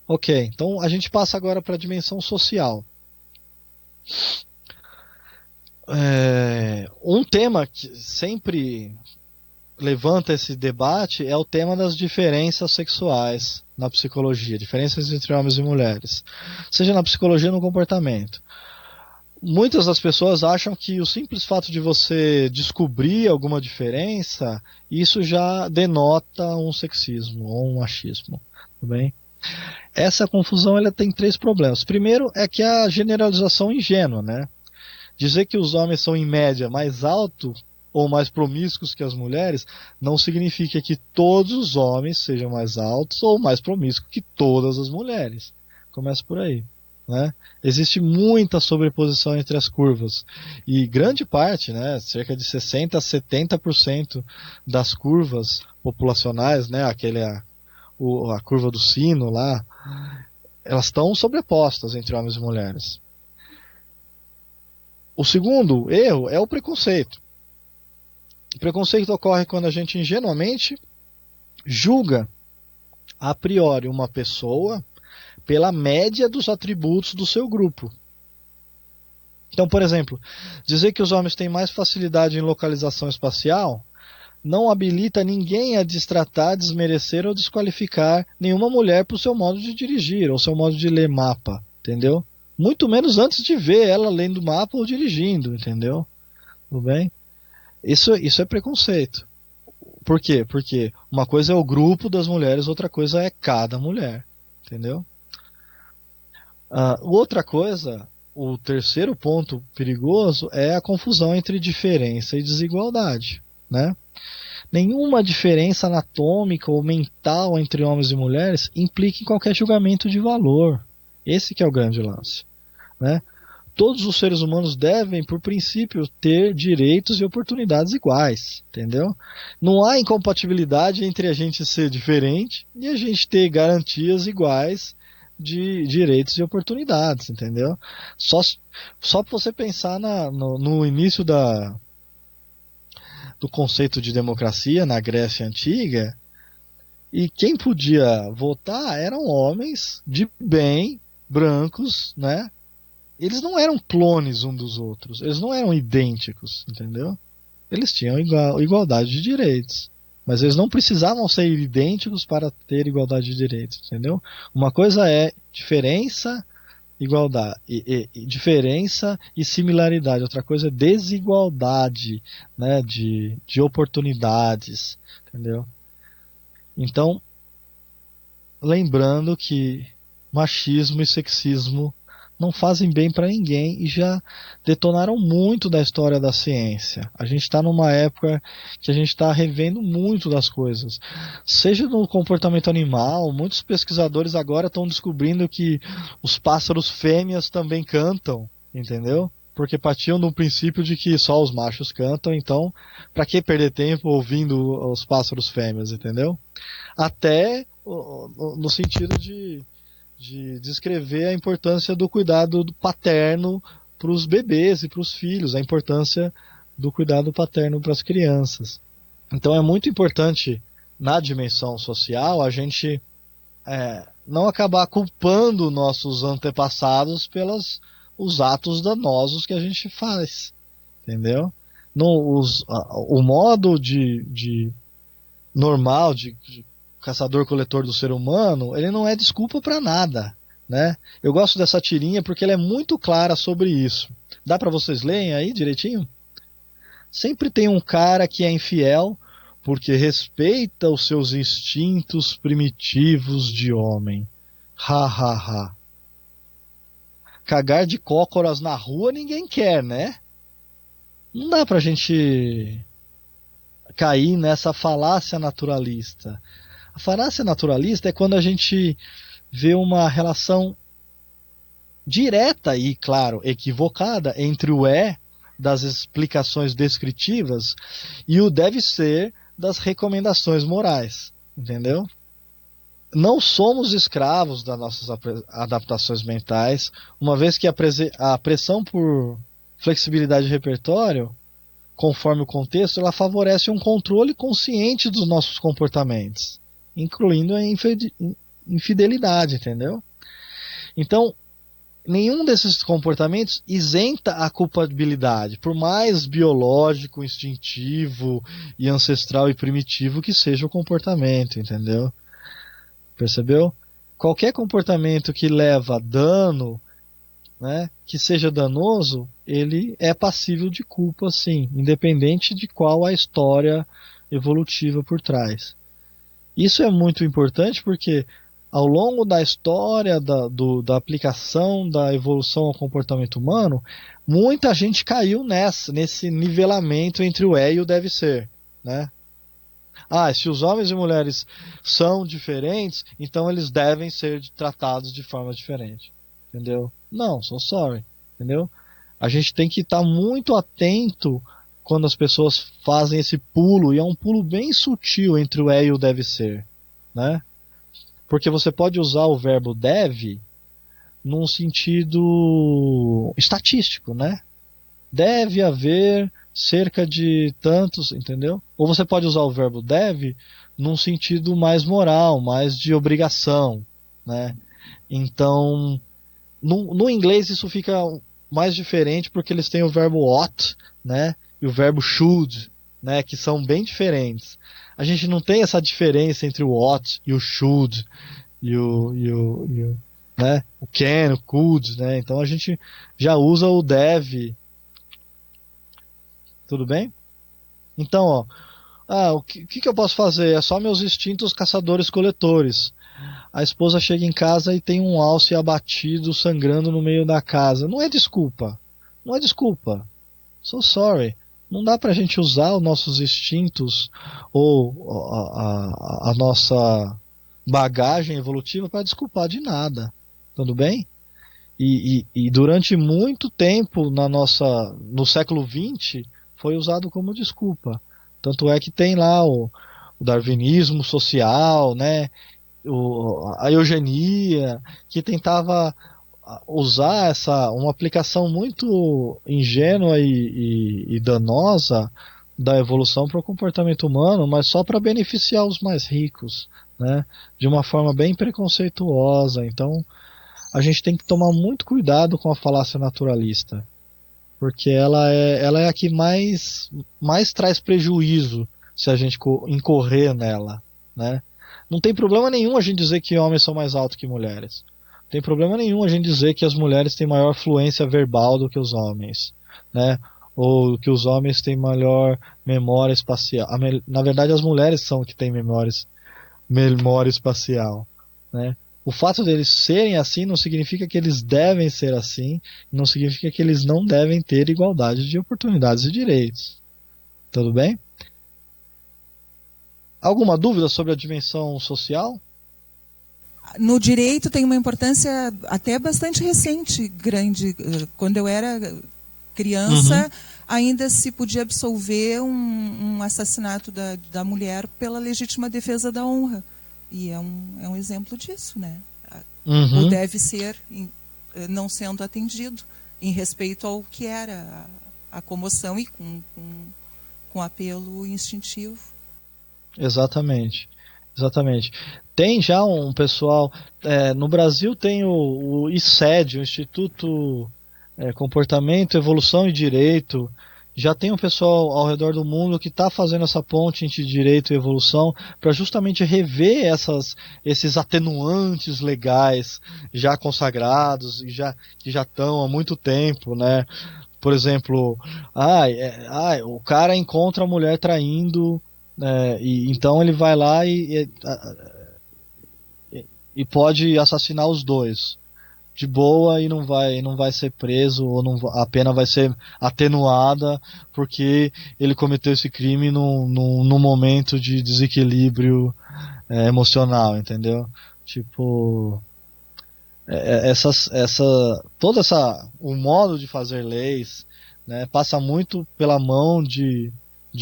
Ok, então a gente passa agora para a dimensão social. Um tema que sempre levanta esse debate é o tema das diferenças sexuais na psicologia, diferenças entre homens e mulheres, seja na psicologia ou no comportamento. Muitas das pessoas acham que o simples fato de você descobrir alguma diferença, isso já denota um sexismo ou um machismo, tudo bem? Essa confusão ela tem três problemas. Primeiro é que a generalização ingênua, né? Dizer que os homens são em média mais altos ou mais promíscuos que as mulheres não significa que todos os homens sejam mais altos ou mais promíscuos que todas as mulheres. Começa por aí. Né? Existe muita sobreposição entre as curvas e grande parte, né, cerca de 60 a 70% das curvas populacionais, né, a curva do sino lá, elas estão sobrepostas entre homens e mulheres. O segundo erro é o preconceito. O preconceito ocorre quando a gente ingenuamente julga a priori uma pessoa pela média dos atributos do seu grupo. Então, por exemplo, dizer que os homens têm mais facilidade em localização espacial não habilita ninguém a destratar, desmerecer ou desqualificar nenhuma mulher por seu modo de dirigir ou seu modo de ler mapa, entendeu? Muito menos antes de ver ela lendo mapa ou dirigindo, entendeu? Tudo bem? Isso é preconceito. Por quê? Porque uma coisa é o grupo das mulheres, outra coisa é cada mulher. Entendeu? Outra coisa, o terceiro ponto perigoso é a confusão entre diferença e desigualdade. Né? Nenhuma diferença anatômica ou mental entre homens e mulheres implica em qualquer julgamento de valor. Esse que é o grande lance. Né? Todos os seres humanos devem, por princípio, ter direitos e oportunidades iguais, entendeu? Não há incompatibilidade entre a gente ser diferente e a gente ter garantias iguais de direitos e oportunidades, entendeu? Só para você pensar no início do conceito de democracia na Grécia Antiga, e quem podia votar eram homens de bem, brancos, né? Eles não eram clones um dos outros, eles não eram idênticos, entendeu? Eles tinham igualdade de direitos, mas eles não precisavam ser idênticos para ter igualdade de direitos, entendeu? Uma coisa é diferença, igualdade, diferença e similaridade, outra coisa é desigualdade, né, de oportunidades, entendeu? Então, lembrando que machismo e sexismo não fazem bem para ninguém e já detonaram muito da história da ciência. A gente está numa época que a gente está revendo muito das coisas. Seja no comportamento animal, muitos pesquisadores agora estão descobrindo que os pássaros fêmeas também cantam, entendeu? Porque partiam do princípio de que só os machos cantam, então para que perder tempo ouvindo os pássaros fêmeas, entendeu? Até no sentido de descrever a importância do cuidado paterno para os bebês e para os filhos, a importância do cuidado paterno para as crianças. Então é muito importante na dimensão social a gente não acabar culpando nossos antepassados pelos os atos danosos que a gente faz, entendeu? No, o modo de normal de caçador-coletor do ser humano, ele não é desculpa para nada, né? Eu gosto dessa tirinha porque ela é muito clara sobre isso. Dá para vocês lerem aí direitinho? Sempre tem um cara que é infiel porque respeita os seus instintos primitivos de homem. Ha ha ha. Cagar de cócoras na rua ninguém quer, né? Não dá pra gente cair nessa falácia naturalista. A falácia naturalista é quando a gente vê uma relação direta e, claro, equivocada entre o das explicações descritivas e o deve ser das recomendações morais, entendeu? Não somos escravos das nossas adaptações mentais, uma vez que a pressão por flexibilidade de repertório, conforme o contexto, ela favorece um controle consciente dos nossos comportamentos, incluindo infidelidade, entendeu? Então, nenhum desses comportamentos isenta a culpabilidade, por mais biológico, instintivo e ancestral e primitivo que seja o comportamento, entendeu? Percebeu? Qualquer comportamento que leva a dano, né, que seja danoso, ele é passível de culpa, sim, independente de qual a história evolutiva por trás. Isso é muito importante porque ao longo da história da aplicação da evolução ao comportamento humano, muita gente caiu nesse nivelamento entre o é e o deve ser, né? Se os homens e mulheres são diferentes, então eles devem ser tratados de forma diferente, entendeu? Não, so sorry, entendeu? A gente tem que estar muito atento quando as pessoas fazem esse pulo, e é um pulo bem sutil entre o é e o deve ser, né? Porque você pode usar o verbo deve num sentido estatístico, né? Deve haver cerca de tantos, entendeu? Ou você pode usar o verbo deve num sentido mais moral, mais de obrigação, né? Então, no inglês isso fica mais diferente porque eles têm o verbo ought, né? E o verbo should, né? Que são bem diferentes. A gente não tem essa diferença entre o ought e o should né? O can, o could, né? Então a gente já usa o deve. Tudo bem? Então, o que eu posso fazer? É só meus instintos caçadores-coletores. A esposa chega em casa e tem um alce abatido, sangrando no meio da casa. Não é desculpa. Não é desculpa. So sorry. Não dá pra gente usar os nossos instintos ou a nossa bagagem evolutiva para desculpar de nada. Tudo bem? E durante muito tempo no século XX foi usado como desculpa. Tanto é que tem lá o darwinismo social, né? A eugenia, que tentava usar uma aplicação muito ingênua e danosa da evolução para o comportamento humano, mas só para beneficiar os mais ricos, né? De uma forma bem preconceituosa. Então, a gente tem que tomar muito cuidado com a falácia naturalista, porque ela é a que mais traz prejuízo se a gente incorrer nela, né? Não tem problema nenhum a gente dizer que homens são mais altos que mulheres. Não tem problema nenhum a gente dizer que as mulheres têm maior fluência verbal do que os homens, né? Ou que os homens têm maior memória espacial. Na verdade, as mulheres são que têm memória espacial, né? O fato deles serem assim não significa que eles devem ser assim, não significa que eles não devem ter igualdade de oportunidades e direitos. Tudo bem? Alguma dúvida sobre a dimensão social? No direito tem uma importância até bastante recente, grande. Quando eu era criança, ainda se podia absolver um assassinato da mulher pela legítima defesa da honra. E é um exemplo disso, né? O deve ser não sendo atendido em respeito ao que era a comoção e com apelo instintivo. Exatamente. Tem já um pessoal, no Brasil tem o ICED, o Instituto Comportamento, Evolução e Direito. Já tem um pessoal ao redor do mundo que está fazendo essa ponte entre direito e evolução para justamente rever esses atenuantes legais já consagrados e que já estão há muito tempo, né? Por exemplo, o cara encontra a mulher traindo, e então ele vai lá e pode assassinar os dois de boa e não vai ser preso, ou a pena vai ser atenuada porque ele cometeu esse crime num momento de desequilíbrio emocional, entendeu? O modo de fazer leis, né, passa muito pela mão de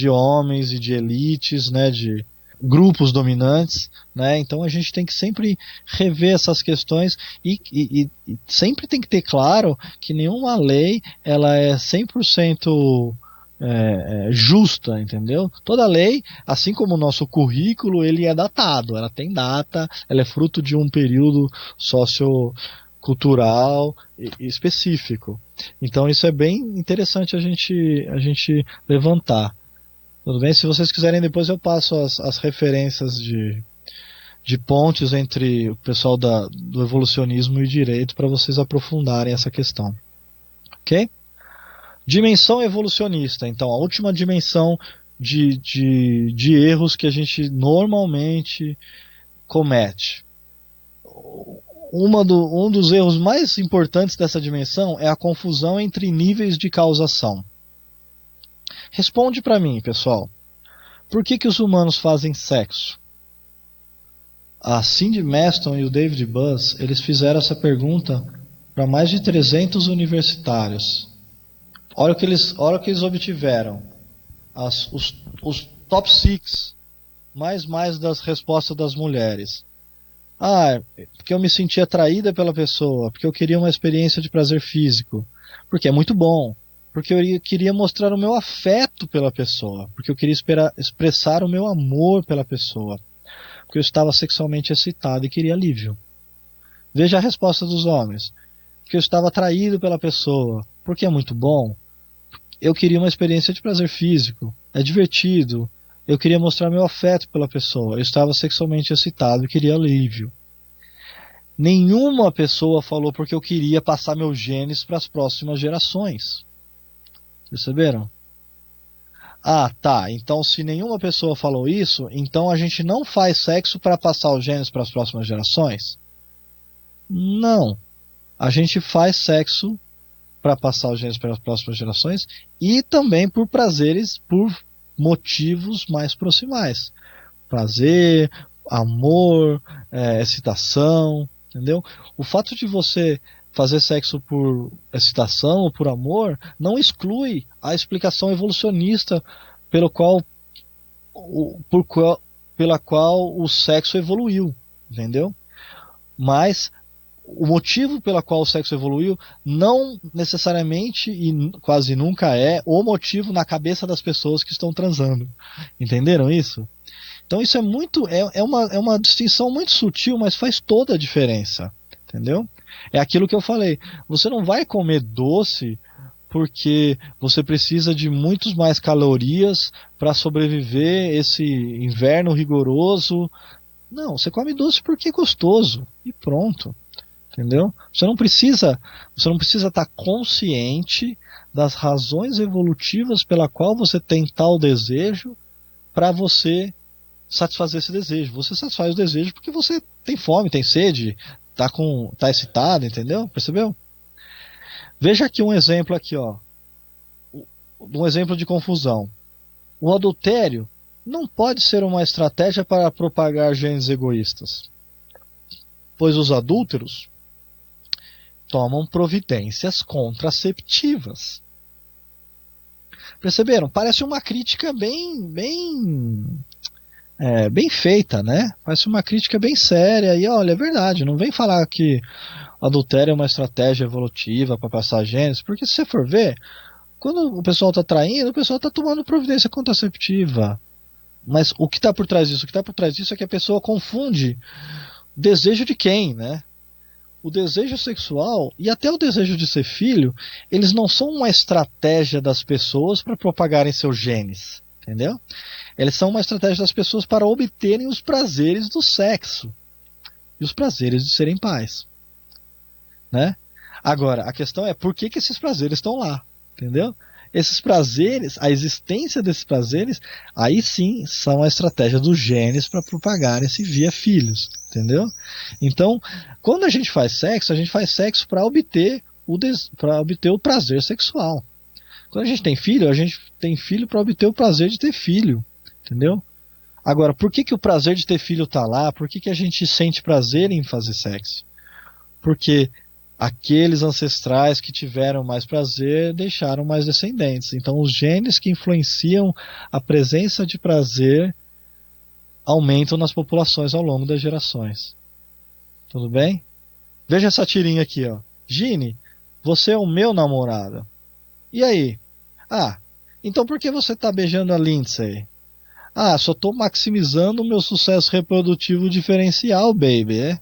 homens e de elites, né, de grupos dominantes, né? Então a gente tem que sempre rever essas questões e sempre tem que ter claro que nenhuma lei ela é 100% justa, entendeu? Toda lei, assim como o nosso currículo, ele é datado, ela tem data, ela é fruto de um período sociocultural específico. Então isso é bem interessante a gente levantar. Tudo bem? Se vocês quiserem, depois eu passo as referências de pontes entre o pessoal do evolucionismo e direito para vocês aprofundarem essa questão. Ok? Dimensão evolucionista. Então, a última dimensão de erros que a gente normalmente comete. Um dos erros mais importantes dessa dimensão é a confusão entre níveis de causação. Responde para mim, pessoal. Por que os humanos fazem sexo? A Cindy Maston e o David Buss, eles fizeram essa pergunta para mais de 300 universitários. Olha o que eles obtiveram. Os top 6 mais das respostas das mulheres. Porque eu me sentia atraída pela pessoa, porque eu queria uma experiência de prazer físico, porque é muito bom, porque eu queria mostrar o meu afeto pela pessoa, porque eu queria expressar o meu amor pela pessoa, porque eu estava sexualmente excitado e queria alívio. Veja a resposta dos homens. Porque eu estava atraído pela pessoa, porque é muito bom, eu queria uma experiência de prazer físico, é divertido, eu queria mostrar meu afeto pela pessoa, eu estava sexualmente excitado e queria alívio. Nenhuma pessoa falou porque eu queria passar meus genes para as próximas gerações. Perceberam? Tá. Então, se nenhuma pessoa falou isso, então a gente não faz sexo para passar os genes para as próximas gerações? Não. A gente faz sexo para passar os genes para as próximas gerações e também por prazeres, por motivos mais proximais. Prazer, amor, excitação, entendeu? O fato de você fazer sexo por excitação ou por amor não exclui a explicação evolucionista pela qual o sexo evoluiu, entendeu? Mas o motivo pela qual o sexo evoluiu não necessariamente e quase nunca é o motivo na cabeça das pessoas que estão transando. Entenderam isso? Então isso é uma distinção muito sutil, mas faz toda a diferença. Entendeu? É aquilo que eu falei. Você não vai comer doce porque você precisa de muitas mais calorias para sobreviver esse inverno rigoroso. Não, você come doce porque é gostoso e pronto. Entendeu? Você não precisa estar consciente das razões evolutivas pela qual você tem tal desejo para você satisfazer esse desejo. Você satisfaz o desejo porque você tem fome, tem sede, tá excitado, entendeu? Percebeu? Veja aqui um exemplo aqui, ó. Um exemplo de confusão. O adultério não pode ser uma estratégia para propagar genes egoístas, pois os adúlteros tomam providências contraceptivas. Perceberam? Parece uma crítica bem feita, né? Parece uma crítica bem séria. E olha, é verdade, não vem falar que adultério é uma estratégia evolutiva para passar genes, porque se você for ver, quando o pessoal está traindo, o pessoal está tomando providência contraceptiva. Mas o que está por trás disso? O que está por trás disso é que a pessoa confunde o desejo de quem, né? O desejo sexual e até o desejo de ser filho, eles não são uma estratégia das pessoas para propagarem seus genes, entendeu? Eles são uma estratégia das pessoas para obterem os prazeres do sexo e os prazeres de serem pais, né? Agora, a questão é por que esses prazeres estão lá, entendeu? Esses prazeres, a existência desses prazeres, aí sim são a estratégia dos genes para propagarem-se via filhos, entendeu? Então, quando a gente faz sexo para obter o prazer sexual. Quando a gente tem filho para obter o prazer de ter filho, entendeu? Agora, por que o prazer de ter filho está lá? Por que a gente sente prazer em fazer sexo? Porque aqueles ancestrais que tiveram mais prazer deixaram mais descendentes. Então, os genes que influenciam a presença de prazer aumentam nas populações ao longo das gerações. Tudo bem? Veja essa tirinha aqui, ó. Gine, você é o meu namorado. E aí? Então por que você está beijando a Lindsay? Ah, só estou maximizando o meu sucesso reprodutivo diferencial, baby,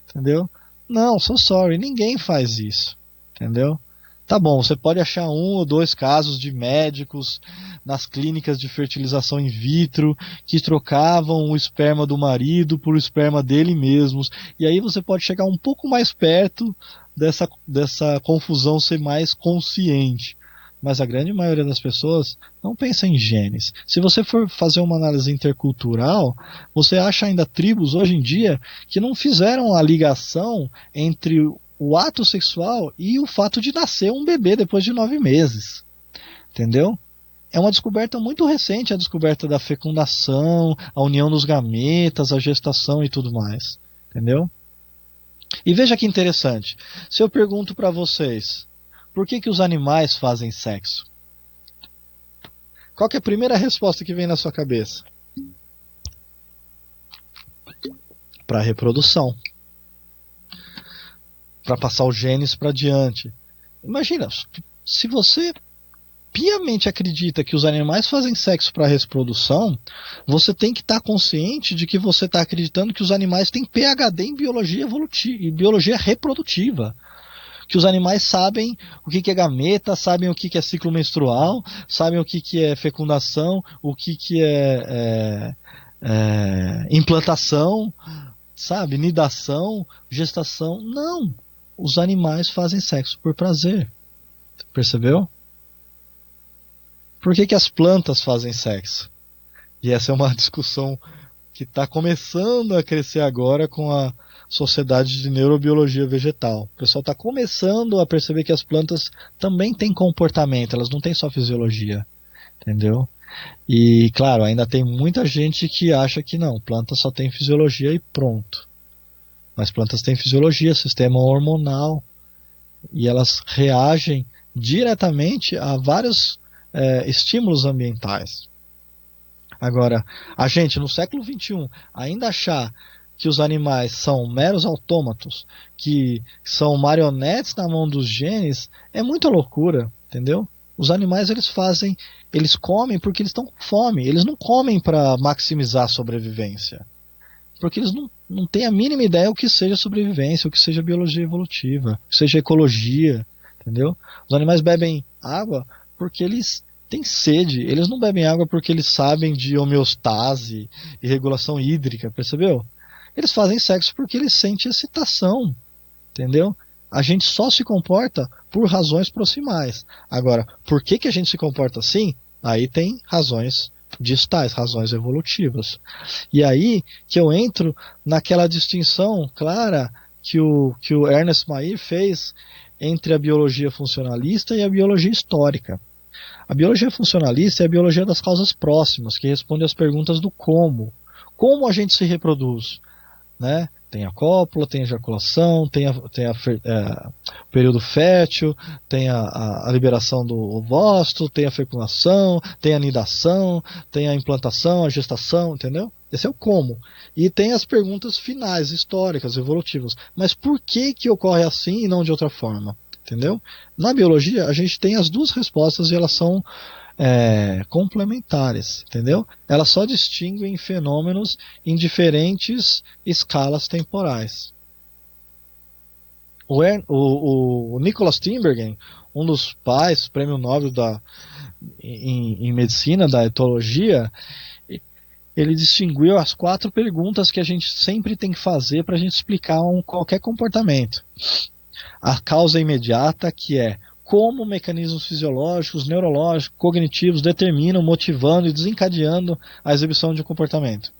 entendeu? Não, so sorry, ninguém faz isso, entendeu? Tá bom, você pode achar 1 ou 2 casos de médicos nas clínicas de fertilização in vitro que trocavam o esperma do marido por o esperma dele mesmos, e aí você pode chegar um pouco mais perto dessa confusão ser mais consciente. Mas a grande maioria das pessoas não pensa em genes. Se você for fazer uma análise intercultural, você acha ainda tribos hoje em dia que não fizeram a ligação entre o ato sexual e o fato de nascer um bebê depois de 9 meses. Entendeu? É uma descoberta muito recente, a descoberta da fecundação, a união dos gametas, a gestação e tudo mais. Entendeu? E veja que interessante. Se eu pergunto para vocês, por que os animais fazem sexo? Qual que é a primeira resposta que vem na sua cabeça? Para reprodução. Para passar os genes para diante. Imagina, se você piamente acredita que os animais fazem sexo para reprodução, você tem que estar consciente de que você está acreditando que os animais têm PhD em biologia evolutiva e biologia reprodutiva. Que os animais sabem o que é gameta, sabem o que é ciclo menstrual, sabem o que é fecundação, o que é implantação, sabe, nidação, gestação. Não, os animais fazem sexo por prazer. Percebeu? Por que as plantas fazem sexo? E essa é uma discussão que está começando a crescer agora com a Sociedade de Neurobiologia Vegetal. O pessoal está começando a perceber que as plantas também têm comportamento, elas não têm só fisiologia, entendeu? E, claro, ainda tem muita gente que acha que não, planta só tem fisiologia e pronto. Mas plantas têm fisiologia, sistema hormonal, e elas reagem diretamente a vários estímulos ambientais. Agora, a gente, no século XXI, ainda achar que os animais são meros autômatos, que são marionetes na mão dos genes, é muita loucura, entendeu? Os animais, eles comem porque eles estão com fome, eles não comem para maximizar a sobrevivência, porque eles não têm a mínima ideia o que seja sobrevivência, o que seja biologia evolutiva, o que seja ecologia, entendeu? Os animais bebem água porque eles têm sede, eles não bebem água porque eles sabem de homeostase e regulação hídrica, percebeu? Eles fazem sexo porque eles sentem excitação, entendeu? A gente só se comporta por razões proximais. Agora, por que a gente se comporta assim? Aí tem razões distais, razões evolutivas. E aí que eu entro naquela distinção clara que o Ernest Mayr fez entre a biologia funcionalista e a biologia histórica. A biologia funcionalista é a biologia das causas próximas, que responde às perguntas do como. Como a gente se reproduz? Né? Tem a cópula, tem a ejaculação, tem o período fértil, tem a liberação do ovócito, tem a fecundação, tem a nidação, tem a implantação, a gestação, entendeu? Esse é o como. E tem as perguntas finais, históricas, evolutivas. Mas por que ocorre assim e não de outra forma? Entendeu? Na biologia, a gente tem as duas respostas e elas são complementares, entendeu? Elas só distinguem fenômenos em diferentes escalas temporais. O Nicholas Tinbergen, um dos pais, prêmio Nobel em medicina, da etologia, ele distinguiu as 4 perguntas que a gente sempre tem que fazer para a gente explicar qualquer comportamento. A causa imediata, que é como mecanismos fisiológicos, neurológicos, cognitivos determinam, motivando e desencadeando a exibição de um comportamento.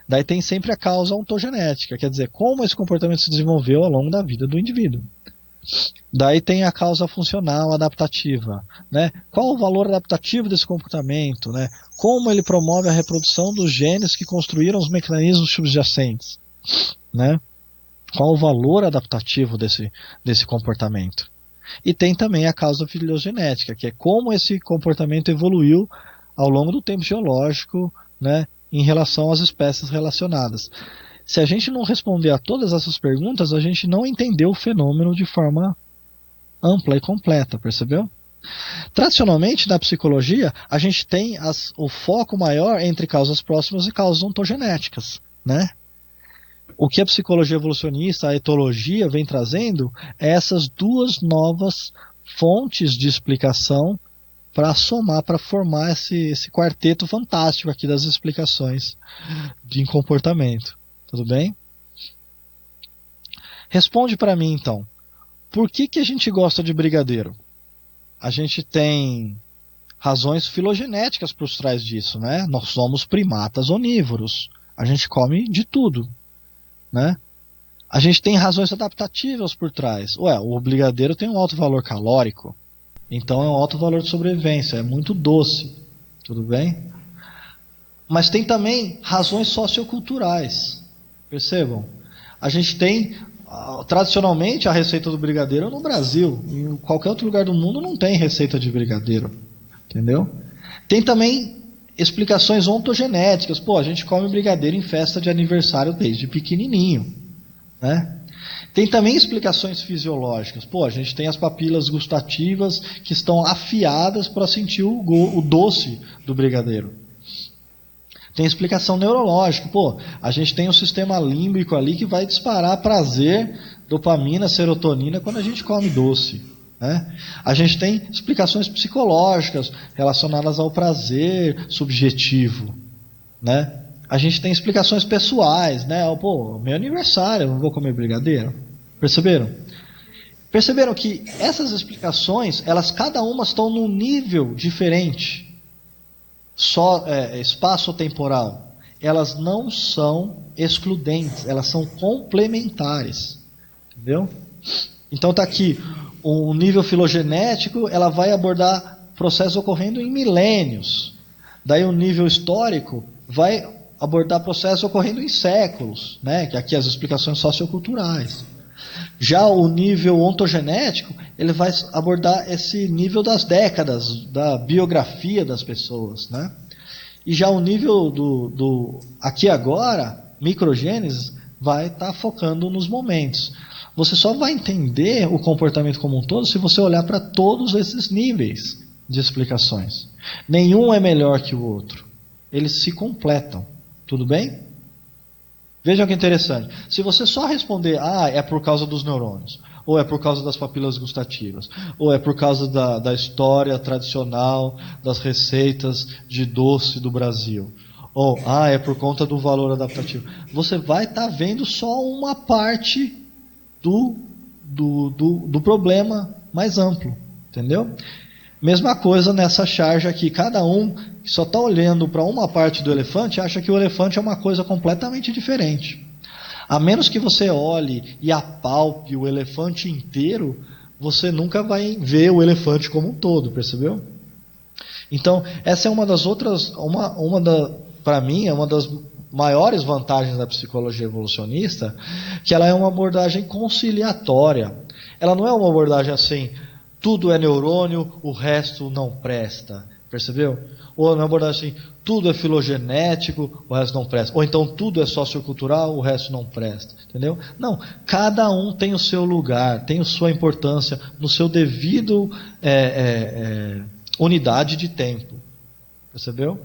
Daí tem sempre a causa ontogenética, quer dizer, como esse comportamento se desenvolveu ao longo da vida do indivíduo. Daí tem a causa funcional adaptativa, né? Qual o valor adaptativo desse comportamento, né? Como ele promove a reprodução dos genes que construíram os mecanismos subjacentes, né? Qual o valor adaptativo desse comportamento? E tem também a causa filogenética, que é como esse comportamento evoluiu ao longo do tempo geológico, né, em relação às espécies relacionadas. Se a gente não responder a todas essas perguntas, a gente não entendeu o fenômeno de forma ampla e completa, percebeu? Tradicionalmente, na psicologia, a gente tem o foco maior entre causas próximas e causas ontogenéticas, né? O que a psicologia evolucionista, a etologia, vem trazendo é essas duas novas fontes de explicação para somar, para formar esse quarteto fantástico aqui das explicações de comportamento. Tudo bem? Responde para mim, então. Por que a gente gosta de brigadeiro? A gente tem razões filogenéticas por trás disso, né? Nós somos primatas onívoros. A gente come de tudo, né? A gente tem razões adaptativas por trás. O brigadeiro tem um alto valor calórico, então é um alto valor de sobrevivência, é muito doce, tudo bem? Mas tem também razões socioculturais, percebam? A gente tem, tradicionalmente, a receita do brigadeiro no Brasil, em qualquer outro lugar do mundo não tem receita de brigadeiro, entendeu? Tem também explicações ontogenéticas. A gente come brigadeiro em festa de aniversário desde pequenininho, né? Tem também explicações fisiológicas. A gente tem as papilas gustativas que estão afiadas para sentir o doce do brigadeiro. Tem explicação neurológica. A gente tem um sistema límbico ali que vai disparar prazer, dopamina, serotonina quando a gente come doce, né? A gente tem explicações psicológicas relacionadas ao prazer subjetivo, né? A gente tem explicações pessoais, né? Meu aniversário, eu não vou comer brigadeiro. Perceberam? Perceberam que essas explicações, elas cada uma estão num nível diferente, espaço-temporal. Elas não são excludentes, elas são complementares, entendeu? Então está aqui, o nível filogenético, ela vai abordar processos ocorrendo em milênios. Daí o nível histórico vai abordar processos ocorrendo em séculos, né? Que aqui as explicações socioculturais. Já o nível ontogenético, ele vai abordar esse nível das décadas, da biografia das pessoas, né? E já o nível do aqui agora, microgênese, vai estar focando nos momentos. Você só vai entender o comportamento como um todo se você olhar para todos esses níveis de explicações. Nenhum é melhor que o outro. Eles se completam. Tudo bem? Vejam que interessante. Se você só responder, é por causa dos neurônios, ou é por causa das papilas gustativas, ou é por causa da história tradicional das receitas de doce do Brasil, ou é por conta do valor adaptativo, você vai estar vendo só uma parte do problema mais amplo, entendeu? Mesma coisa nessa charge aqui, cada um que só está olhando para uma parte do elefante acha que o elefante é uma coisa completamente diferente. A menos que você olhe e apalpe o elefante inteiro, você nunca vai ver o elefante como um todo, percebeu? Então, essa é uma das outras, para mim, é uma das maiores vantagens da psicologia evolucionista, que ela é uma abordagem conciliatória. Ela não é uma abordagem assim, tudo é neurônio, o resto não presta, percebeu? Ou uma abordagem assim, tudo é filogenético, o resto não presta. Ou então tudo é sociocultural, o resto não presta, entendeu? Não, cada um tem o seu lugar, tem a sua importância no seu devido unidade de tempo, percebeu?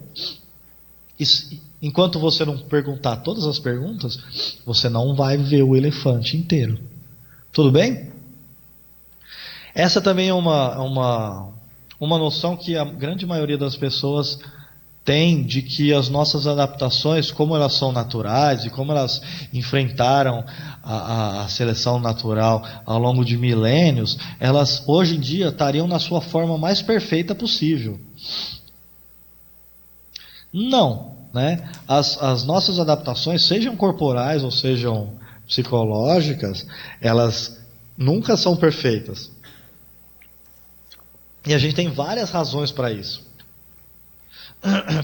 Enquanto você não perguntar todas as perguntas, você não vai ver o elefante inteiro. Tudo bem? Essa também é uma noção que a grande maioria das pessoas tem de que as nossas adaptações, como elas são naturais e como elas enfrentaram a seleção natural ao longo de milênios, elas hoje em dia estariam na sua forma mais perfeita possível. Não, né? As nossas adaptações, sejam corporais ou sejam psicológicas, elas nunca são perfeitas. E a gente tem várias razões para isso.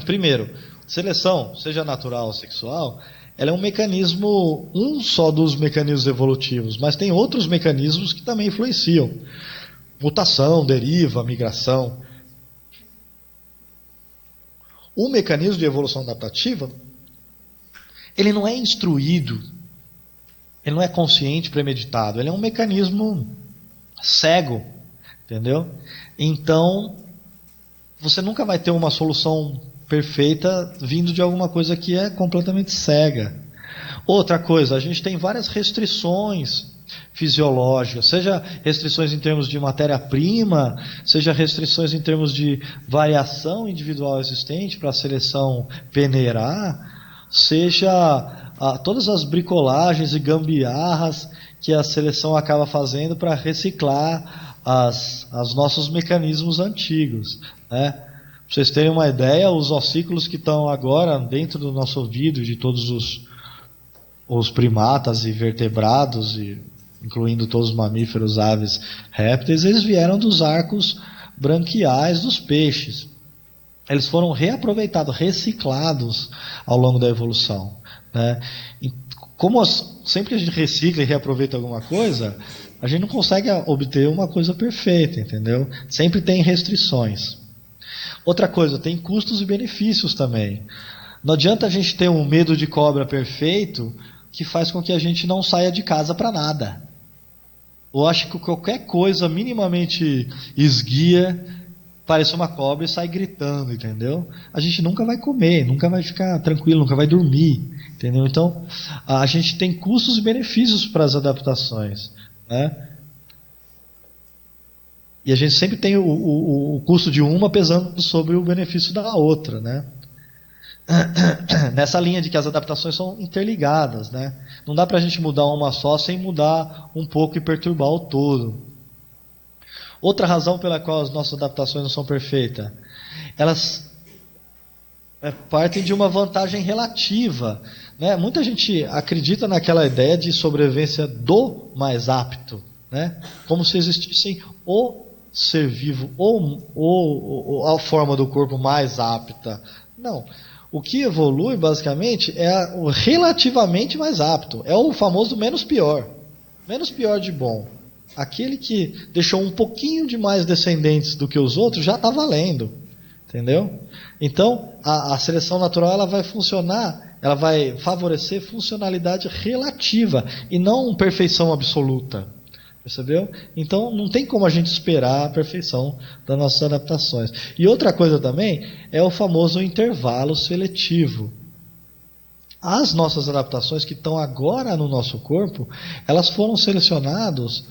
Primeiro, seleção, seja natural ou sexual, ela é um mecanismo, um só dos mecanismos evolutivos, mas tem outros mecanismos que também influenciam. Mutação, deriva, migração. O mecanismo de evolução adaptativa, ele não é instruído, ele não é consciente, premeditado, ele é um mecanismo cego, entendeu? Então, você nunca vai ter uma solução perfeita vindo de alguma coisa que é completamente cega. Outra coisa, a gente tem várias restrições fisiológicas, seja restrições em termos de matéria-prima, seja restrições em termos de variação individual existente para a seleção peneirar, seja todas as bricolagens e gambiarras que a seleção acaba fazendo para reciclar os nossos mecanismos antigos, né? Para vocês terem uma ideia, os ossículos que estão agora dentro do nosso ouvido, de todos os primatas e vertebrados, incluindo todos os mamíferos, aves, répteis, eles vieram dos arcos branquiais dos peixes. Eles foram reaproveitados, reciclados ao longo da evolução, né? E sempre que a gente recicla e reaproveita alguma coisa, a gente não consegue obter uma coisa perfeita, entendeu? Sempre tem restrições. Outra coisa, tem custos e benefícios também. Não adianta a gente ter um medo de cobra perfeito que faz com que a gente não saia de casa para nada. Ou acho que qualquer coisa minimamente esguia parece uma cobra e sai gritando, entendeu? A gente nunca vai comer, nunca vai ficar tranquilo, nunca vai dormir, entendeu? Então, a gente tem custos e benefícios para as adaptações, né? E a gente sempre tem o custo de uma pesando sobre o benefício da outra, né? Nessa linha de que as adaptações são interligadas, né? Não dá para a gente mudar uma só sem mudar um pouco e perturbar o todo. Outra razão pela qual as nossas adaptações não são perfeitas, elas partem de uma vantagem relativa, né? Muita gente acredita naquela ideia de sobrevivência do mais apto, né? Como se existissem o ser vivo ou a forma do corpo mais apta. Não. O que evolui, basicamente, é o relativamente mais apto. É o famoso menos pior. Menos pior de bom. Aquele que deixou um pouquinho de mais descendentes do que os outros já está valendo. Entendeu? Então, a seleção natural ela vai funcionar, ela vai favorecer funcionalidade relativa e não perfeição absoluta. Percebeu? Então não tem como a gente esperar a perfeição das nossas adaptações. E outra coisa também é o famoso intervalo seletivo. As nossas adaptações que estão agora no nosso corpo, elas foram selecionadas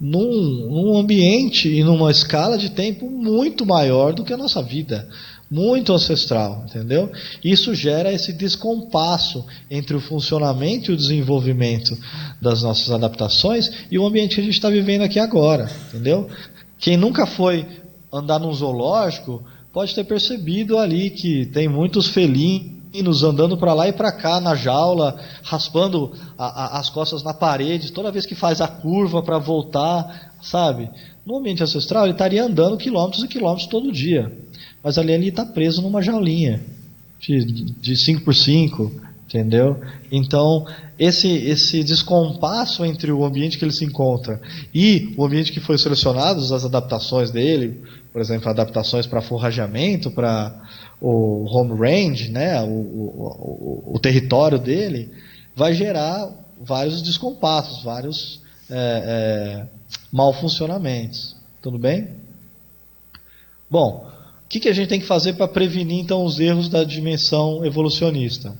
num ambiente e numa escala de tempo muito maior do que a nossa vida. Muito ancestral, entendeu? Isso gera esse descompasso entre o funcionamento e o desenvolvimento das nossas adaptações e o ambiente que a gente está vivendo aqui agora, entendeu? Quem nunca foi andar num zoológico pode ter percebido ali que tem muitos felinos andando para lá e para cá na jaula, raspando as costas na parede, toda vez que faz a curva para voltar, sabe? No ambiente ancestral ele estaria andando quilômetros e quilômetros todo dia. Mas ali ele está preso numa jaulinha de 5x5, entendeu? Então, esse descompasso entre o ambiente que ele se encontra e o ambiente que foi selecionado, as adaptações dele, por exemplo, adaptações para forrageamento, para o home range, né, o território dele, vai gerar vários descompassos, vários mal funcionamentos. Tudo bem? Bom, o que a gente tem que fazer para prevenir, então, os erros da dimensão evolucionista?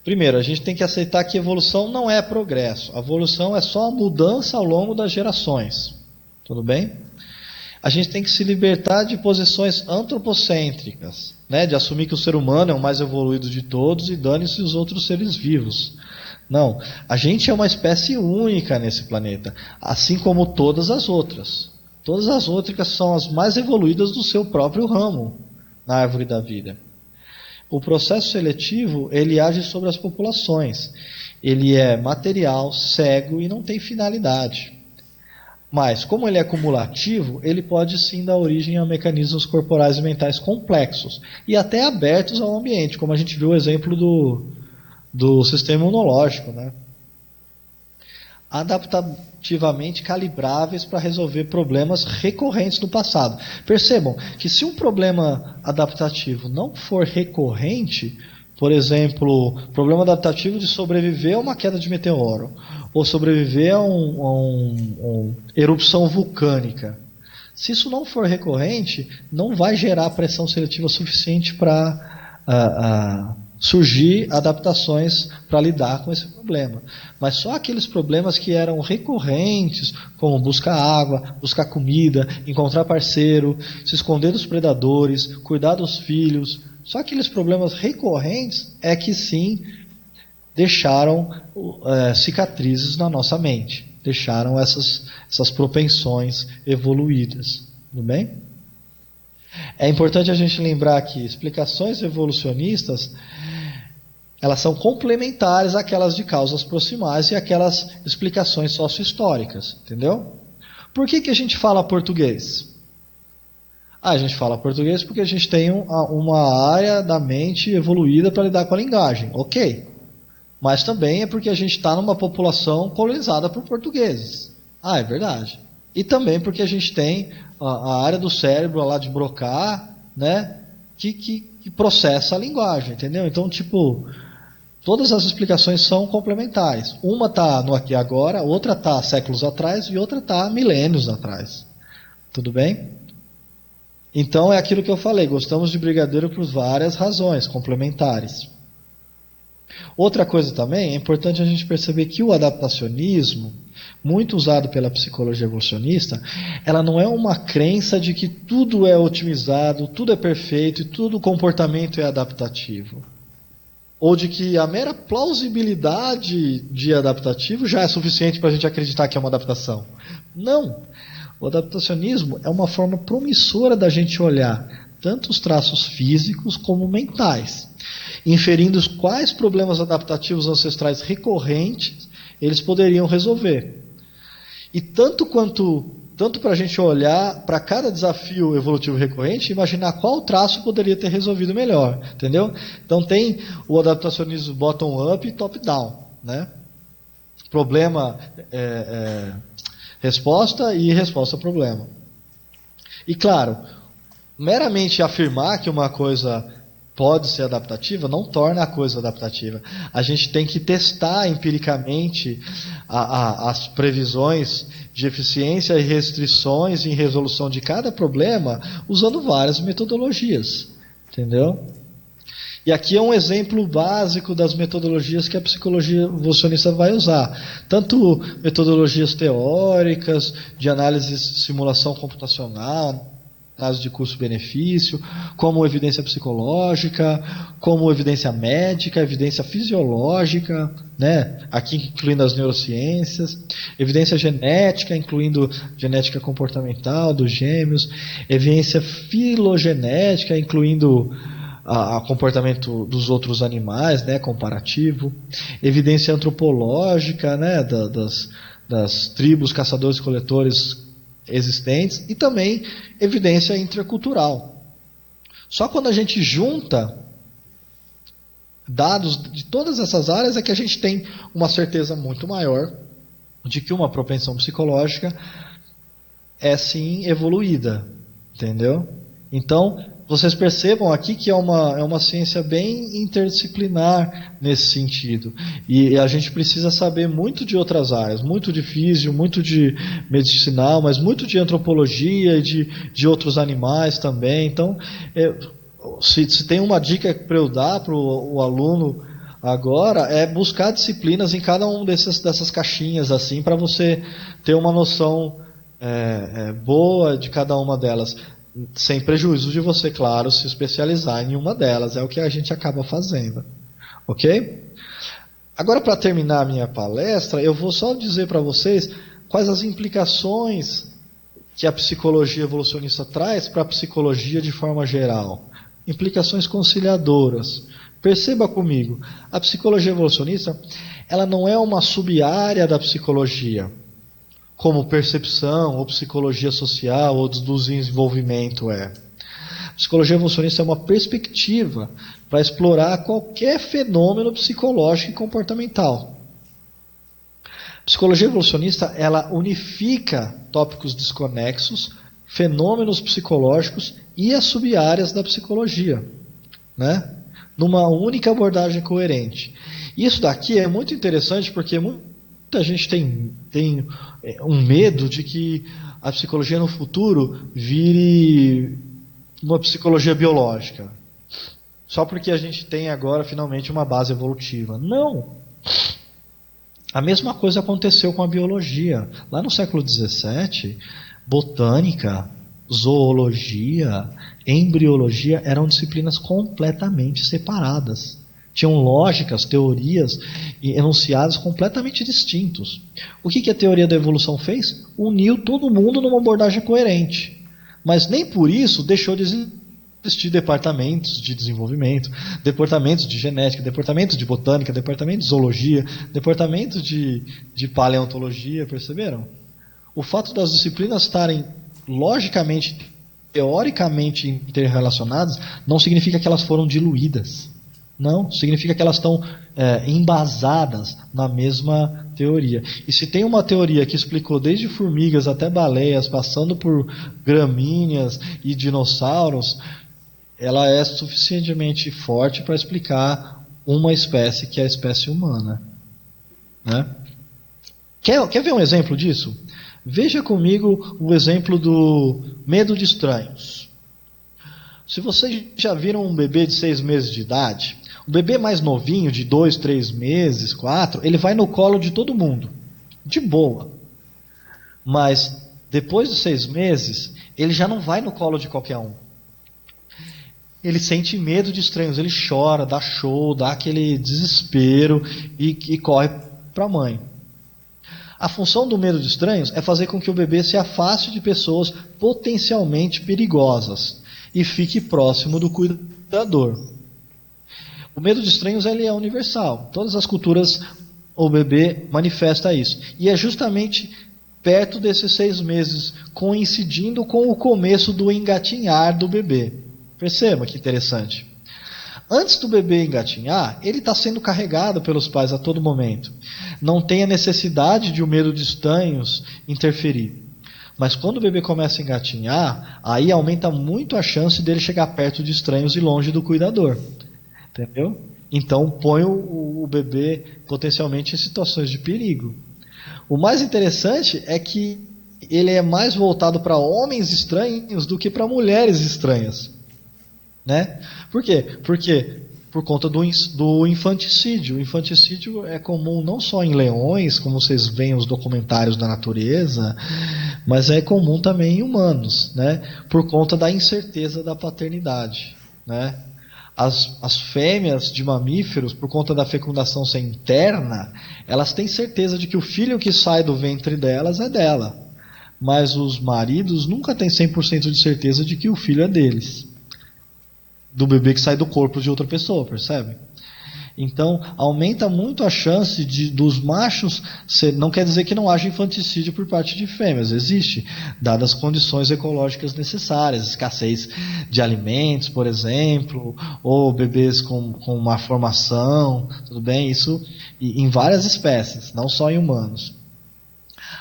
Primeiro, a gente tem que aceitar que evolução não é progresso. A evolução é só a mudança ao longo das gerações. Tudo bem? A gente tem que se libertar de posições antropocêntricas, né? De assumir que o ser humano é o mais evoluído de todos e dane-se os outros seres vivos. Não, a gente é uma espécie única nesse planeta, assim como todas as outras. Todas as outras são as mais evoluídas do seu próprio ramo na árvore da vida. O processo seletivo, ele age sobre as populações. Ele é material, cego e não tem finalidade. Mas, como ele é cumulativo, ele pode sim dar origem a mecanismos corporais e mentais complexos e até abertos ao ambiente, como a gente viu o exemplo do sistema imunológico, né? Adaptativamente calibráveis para resolver problemas recorrentes do passado. Percebam que se um problema adaptativo não for recorrente, por exemplo, problema adaptativo de sobreviver a uma queda de meteoro, ou sobreviver a uma erupção vulcânica, Se isso não for recorrente, não vai gerar pressão seletiva suficiente para surgir adaptações para lidar com esse problema. Mas só aqueles problemas que eram recorrentes, como buscar água, buscar comida, encontrar parceiro, se esconder dos predadores, cuidar dos filhos, só aqueles problemas recorrentes é que sim deixaram cicatrizes na nossa mente, deixaram essas propensões evoluídas. Tudo bem? É importante a gente lembrar que explicações evolucionistas, elas são complementares àquelas de causas proximais e àquelas explicações sócio-históricas, entendeu? Por que a gente fala português? A gente fala português porque a gente tem uma área da mente evoluída para lidar com a linguagem, ok. Mas também é porque a gente está numa população colonizada por portugueses. É verdade. E também porque a gente tem a área do cérebro lá de Broca, né, que processa a linguagem, entendeu? Então, todas as explicações são complementares. Uma está no aqui e agora, outra está séculos atrás e outra está milênios atrás. Tudo bem? Então, é aquilo que eu falei, gostamos de brigadeiro por várias razões complementares. Outra coisa também, é importante a gente perceber que o adaptacionismo, muito usado pela psicologia evolucionista, ela não é uma crença de que tudo é otimizado, tudo é perfeito e todo comportamento é adaptativo. Ou de que a mera plausibilidade de adaptativo já é suficiente para a gente acreditar que é uma adaptação. Não. O adaptacionismo é uma forma promissora da gente olhar tanto os traços físicos como mentais, inferindo quais problemas adaptativos ancestrais recorrentes eles poderiam resolver. E tanto para a gente olhar para cada desafio evolutivo recorrente, imaginar qual traço poderia ter resolvido melhor, entendeu? Então tem o adaptacionismo bottom-up e top-down, né? Problema, resposta e resposta ao problema. E claro, meramente afirmar que uma coisa pode ser adaptativa não torna a coisa adaptativa. A gente tem que testar empiricamente as previsões de eficiência e restrições em resolução de cada problema usando várias metodologias. Entendeu? E aqui é um exemplo básico das metodologias que a psicologia evolucionista vai usar. Tanto metodologias teóricas, de análise de simulação computacional, caso de custo-benefício, como evidência psicológica, como evidência médica, evidência fisiológica, né? Aqui incluindo as neurociências, evidência genética, incluindo genética comportamental dos gêmeos, evidência filogenética, incluindo o comportamento dos outros animais, né? Comparativo, evidência antropológica, né? Das tribos caçadores-coletores existentes e também evidência intracultural. Só quando a gente junta dados de todas essas áreas é que a gente tem uma certeza muito maior de que uma propensão psicológica é sim evoluída, entendeu? Então, vocês percebam aqui que é uma ciência bem interdisciplinar nesse sentido. E a gente precisa saber muito de outras áreas, muito de físio, muito de medicinal, mas muito de antropologia e de outros animais também. Então, se tem uma dica para eu dar para o aluno agora, é buscar disciplinas em cada uma dessas caixinhas, assim, para você ter uma noção boa de cada uma delas. Sem prejuízo de você, claro, se especializar em uma delas. É o que a gente acaba fazendo. Ok? Agora, para terminar a minha palestra, eu vou só dizer para vocês quais as implicações que a psicologia evolucionista traz para a psicologia de forma geral. Implicações conciliadoras. Perceba comigo, a psicologia evolucionista, ela não é uma sub-área da psicologia, como percepção, ou psicologia social, ou do desenvolvimento é. Psicologia evolucionista é uma perspectiva para explorar qualquer fenômeno psicológico e comportamental. Psicologia evolucionista, ela unifica tópicos desconexos, fenômenos psicológicos e as sub-áreas da psicologia, né? Numa única abordagem coerente. Isso daqui é muito interessante porque muitas muita gente tem um medo de que a psicologia no futuro vire uma psicologia biológica. Só porque a gente tem agora finalmente uma base evolutiva. Não! A mesma coisa aconteceu com a biologia. Lá no século XVII, botânica, zoologia, embriologia eram disciplinas completamente separadas. Tinham lógicas, teorias e enunciados completamente distintos. O que a teoria da evolução fez? Uniu todo mundo numa abordagem coerente. Mas nem por isso deixou de existir departamentos de desenvolvimento, departamentos de genética, departamentos de botânica, departamento de zoologia, departamento de paleontologia, perceberam? O fato das disciplinas estarem logicamente, teoricamente interrelacionadas, não significa que elas foram diluídas. Não, significa que elas estão embasadas na mesma teoria. E se tem uma teoria que explicou desde formigas até baleias, passando por gramíneas e dinossauros, ela é suficientemente forte para explicar uma espécie, que é a espécie humana. Né? Quer ver um exemplo disso? Veja comigo o exemplo do medo de estranhos. Se vocês já viram um bebê de 6 meses de idade, o bebê mais novinho, de 2, 3 meses, 4, ele vai no colo de todo mundo, de boa. Mas depois de 6 meses, ele já não vai no colo de qualquer um. Ele sente medo de estranhos, ele chora, dá show, dá aquele desespero e corre para a mãe. A função do medo de estranhos é fazer com que o bebê se afaste de pessoas potencialmente perigosas e fique próximo do cuidador. O medo de estranhos ele é universal. Todas as culturas, o bebê manifesta isso. E é justamente perto desses 6 meses, coincidindo com o começo do engatinhar do bebê. Perceba que interessante. Antes do bebê engatinhar, ele está sendo carregado pelos pais a todo momento. Não tem a necessidade de o medo de estranhos interferir. Mas quando o bebê começa a engatinhar, aí aumenta muito a chance dele chegar perto de estranhos e longe do cuidador. Entendeu? Então põe o bebê potencialmente em situações de perigo. O mais interessante é que ele é mais voltado para homens estranhos do que para mulheres estranhas. Né? Por quê? Porque por conta do infanticídio. O infanticídio é comum não só em leões, como vocês veem os documentários da natureza, mas é comum também em humanos, né? Por conta da incerteza da paternidade. Né? As fêmeas de mamíferos, por conta da fecundação ser interna, elas têm certeza de que o filho que sai do ventre delas é dela. Mas os maridos nunca têm 100% de certeza de que o filho é deles. Do bebê que sai do corpo de outra pessoa, percebe? Então, aumenta muito a chance dos machos não quer dizer que não haja infanticídio por parte de fêmeas, existe, dadas as condições ecológicas necessárias, escassez de alimentos, por exemplo, ou bebês com má formação, tudo bem? Isso em várias espécies, não só em humanos.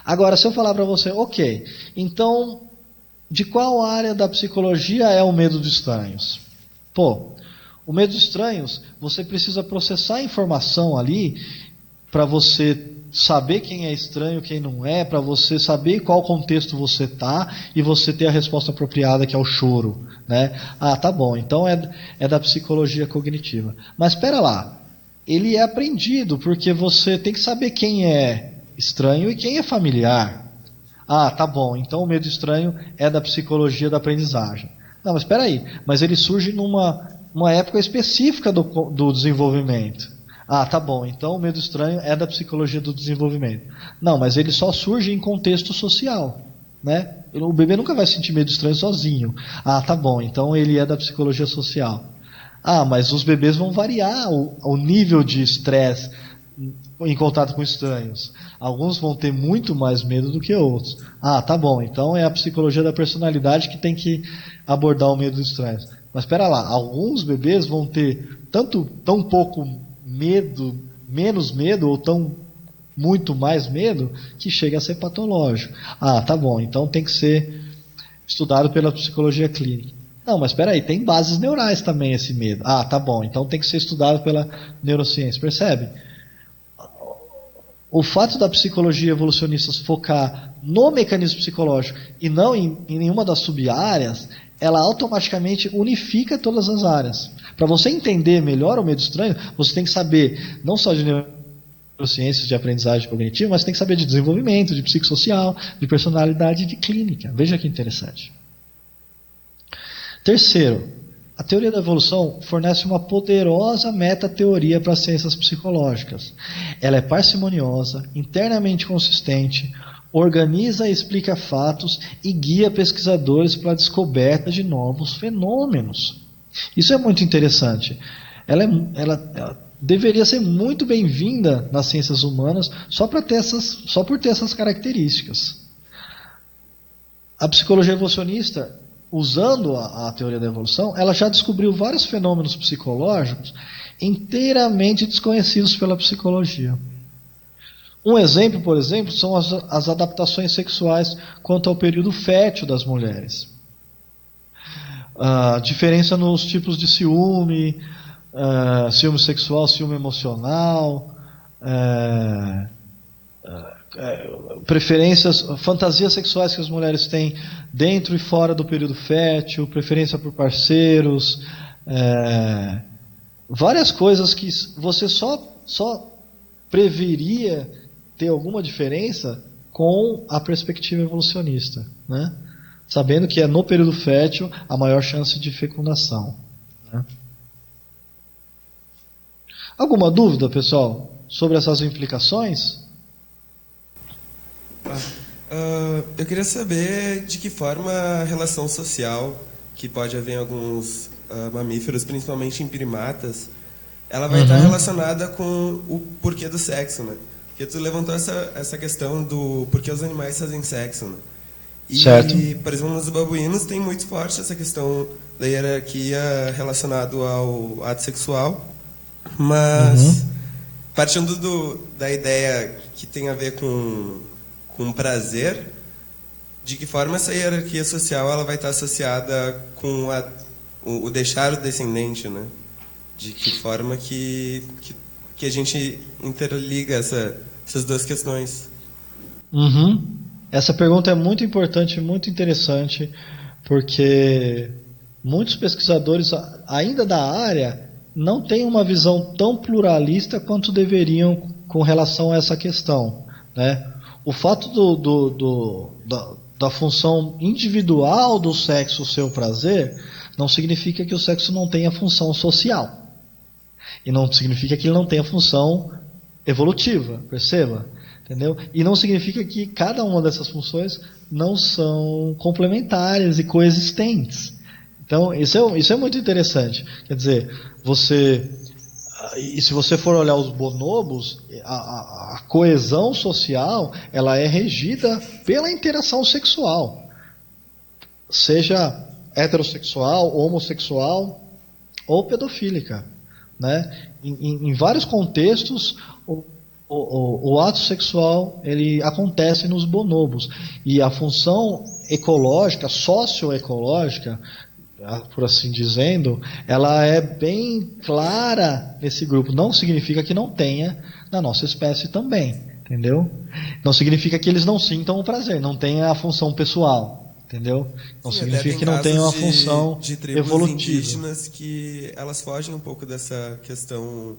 Agora, se eu falar para você, ok, então, de qual área da psicologia é o medo de estranhos? Pô, o medo de estranhos, você precisa processar a informação ali para você saber quem é estranho, quem não é, para você saber qual contexto você está e você ter a resposta apropriada, que é o choro. Né? Ah, tá bom, então é da psicologia cognitiva. Mas espera lá, ele é aprendido, porque você tem que saber quem é estranho e quem é familiar. Ah, tá bom, então o medo estranho é da psicologia da aprendizagem. Não, mas espera aí, mas ele surge numa época específica do desenvolvimento. Ah, tá bom, então o medo estranho é da psicologia do desenvolvimento. Não, mas ele só surge em contexto social. Né? O bebê nunca vai sentir medo estranho sozinho. Ah, tá bom, então ele é da psicologia social. Ah, mas os bebês vão variar o nível de estresse em contato com estranhos. Alguns vão ter muito mais medo do que outros. Ah, tá bom, então é a psicologia da personalidade que tem que abordar o medo dos estranhos. Mas espera lá, alguns bebês vão ter tão pouco medo, menos medo, ou muito mais medo, que chega a ser patológico. Ah, tá bom, então tem que ser estudado pela psicologia clínica. Não, mas espera aí, tem bases neurais também esse medo. Ah, tá bom, então tem que ser estudado pela neurociência, percebe? O fato da psicologia evolucionista focar no mecanismo psicológico e não em nenhuma das sub-áreas, ela automaticamente unifica todas as áreas. Para você entender melhor o medo estranho, você tem que saber não só de neurociências, de aprendizagem cognitiva, mas tem que saber de desenvolvimento, de psicossocial, de personalidade e de clínica. Veja que interessante. Terceiro, a teoria da evolução fornece uma poderosa meta-teoria para as ciências psicológicas. Ela é parcimoniosa, internamente consistente, organiza e explica fatos e guia pesquisadores para a descoberta de novos fenômenos. Isso é muito interessante. Ela deveria ser muito bem-vinda nas ciências humanas só por ter essas características. A psicologia evolucionista, usando a teoria da evolução, ela já descobriu vários fenômenos psicológicos inteiramente desconhecidos pela psicologia. Um exemplo, por exemplo, são as adaptações sexuais quanto ao período fértil das mulheres. A diferença nos tipos de ciúme, ciúme sexual, ciúme emocional, preferências, fantasias sexuais que as mulheres têm dentro e fora do período fértil, preferência por parceiros, várias coisas que você só preveria ter alguma diferença com a perspectiva evolucionista, né? Sabendo que é no período fértil a maior chance de fecundação, né? Alguma dúvida, pessoal, sobre essas implicações? Eu queria saber de que forma a relação social que pode haver em alguns mamíferos, principalmente em primatas, ela vai estar relacionada com o porquê do sexo, né? Porque tu levantou essa questão do porquê os animais fazem sexo, né? E, certo. Por exemplo, nos babuínos tem muito forte essa questão da hierarquia relacionada ao ato sexual, mas partindo da ideia que tem a ver com prazer, de que forma essa hierarquia social ela vai estar associada com o deixar o descendente, né? De que forma que a gente interliga essas duas questões. Essa pergunta é muito importante e muito interessante, porque muitos pesquisadores ainda da área não têm uma visão tão pluralista quanto deveriam com relação a essa questão, né? O fato da função individual do sexo ser o prazer não significa que o sexo não tenha função social. E não significa que ele não tenha função evolutiva, perceba? Entendeu? E não significa que cada uma dessas funções não são complementares e coexistentes. Então, isso é muito interessante. Quer dizer, e se você for olhar os bonobos, a coesão social ela é regida pela interação sexual, seja heterossexual, homossexual ou pedofílica, né? Em vários contextos o ato sexual ele acontece nos bonobos e a função ecológica, socioecológica, por assim dizendo, ela é bem clara nesse grupo. Não significa que não tenha na nossa espécie também, entendeu? Não significa que eles não sintam o prazer, não tenha a função pessoal, entendeu? Não significa que não tenha uma função de tribos evolutiva. indígenas que elas fogem um pouco dessa questão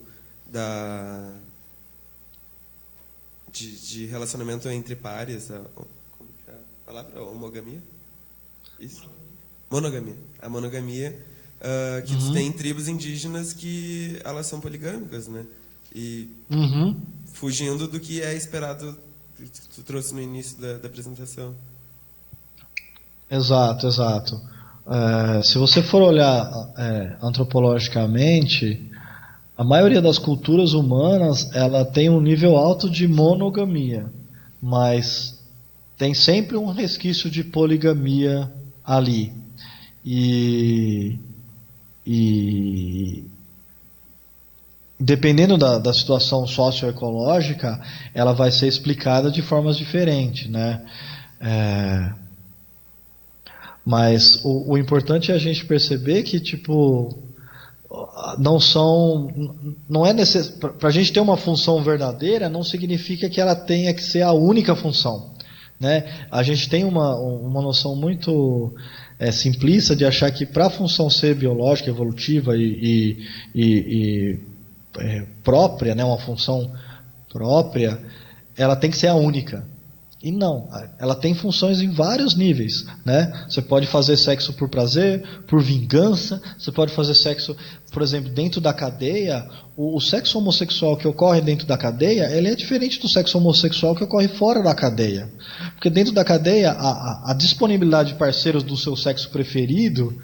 de relacionamento entre pares, como que é a palavra? Homogamia? Isso. Monogamia. A monogamia, que tu tem tribos indígenas que elas são poligâmicas, né? E fugindo do que é esperado, que tu trouxe no início da apresentação. Exato. Se você for olhar antropologicamente, a maioria das culturas humanas ela tem um nível alto de monogamia, mas tem sempre um resquício de poligamia ali. E dependendo da situação socioecológica, ela vai ser explicada de formas diferentes, né? Mas o importante é a gente perceber que, tipo, não é necessário. Para a gente ter uma função verdadeira, não significa que ela tenha que ser a única função, né? A gente tem uma noção muito simplista de achar que para a função ser biológica, evolutiva e própria, né, uma função própria, ela tem que ser a única. E não, ela tem funções em vários níveis, né? Você pode fazer sexo por prazer, por vingança, você pode fazer sexo, por exemplo, dentro da cadeia. O sexo homossexual que ocorre dentro da cadeia, ele é diferente do sexo homossexual que ocorre fora da cadeia. Porque dentro da cadeia, a disponibilidade de parceiros do seu sexo preferido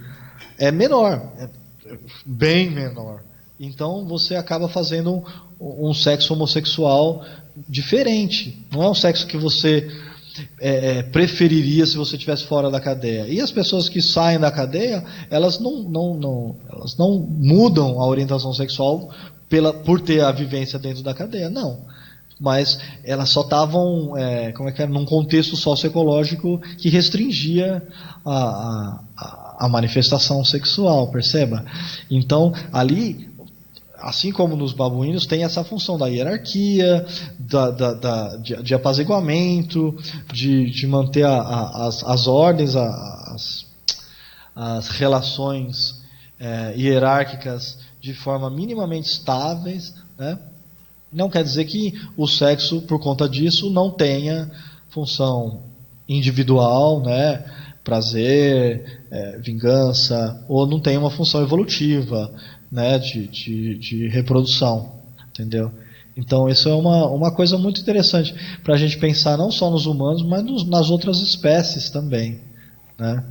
é menor, é bem menor. Então você acaba fazendo um sexo homossexual diferente. Não é um sexo que você preferiria se você estivesse fora da cadeia. E as pessoas que saem da cadeia, elas não mudam a orientação sexual por ter a vivência dentro da cadeia, não. Mas elas só estavam num contexto socioecológico que restringia a manifestação sexual, perceba? Então, ali, assim como nos babuínos, tem essa função da hierarquia, de apaziguamento, de manter as ordens, as relações hierárquicas de forma minimamente estáveis, né? Não quer dizer que o sexo, por conta disso, não tenha função individual, né? Prazer, vingança, ou não tenha uma função evolutiva, né, de reprodução, entendeu? Então isso é uma coisa muito interessante para a gente pensar não só nos humanos, mas nas outras espécies também, né?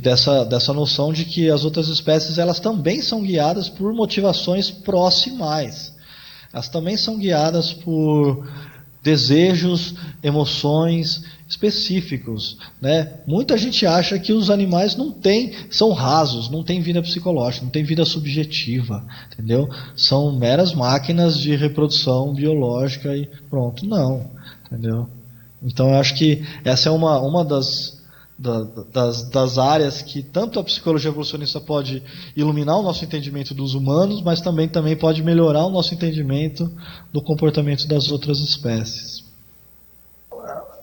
Dessa noção de que as outras espécies, elas também são guiadas por motivações proximais, elas também são guiadas por desejos, emoções específicos, né? Muita gente acha que os animais são rasos, não têm vida psicológica, não têm vida subjetiva, entendeu? São meras máquinas de reprodução biológica e pronto, não, entendeu? Então eu acho que essa é uma das áreas que tanto a psicologia evolucionista pode iluminar o nosso entendimento dos humanos, mas também pode melhorar o nosso entendimento do comportamento das outras espécies.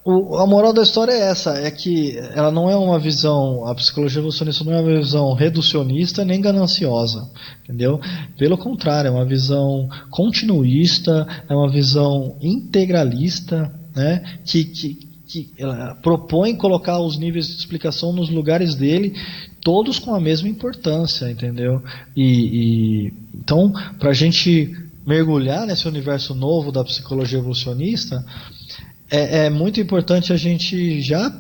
A moral da história é essa, é que ela não é uma visão, a psicologia evolucionista não é uma visão reducionista nem gananciosa, entendeu? Pelo contrário, é uma visão continuista, é uma visão integralista, né? Que ela propõe colocar os níveis de explicação nos lugares dele, todos com a mesma importância, entendeu? Então, para a gente mergulhar nesse universo novo da psicologia evolucionista, é muito importante a gente já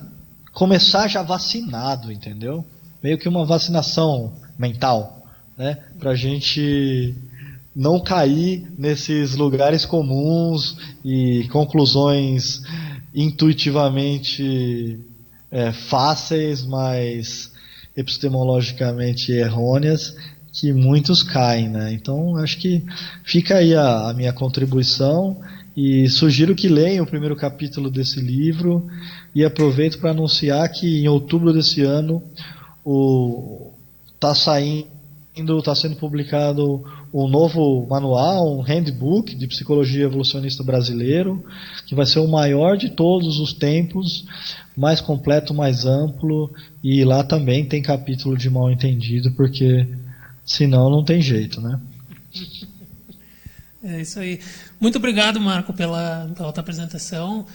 começar já vacinado, entendeu? Meio que uma vacinação mental, né? Para a gente não cair nesses lugares comuns e conclusões intuitivamente fáceis, mas epistemologicamente errôneas, que muitos caem, né? Então, acho que fica aí a minha contribuição e sugiro que leiam o primeiro capítulo desse livro e aproveito para anunciar que em outubro desse ano está sendo publicado um novo manual, um handbook de psicologia evolucionista brasileiro, que vai ser o maior de todos os tempos, mais completo, mais amplo, e lá também tem capítulo de mal entendido, porque senão não tem jeito, né? É isso aí. Muito obrigado, Marco, pela tua apresentação.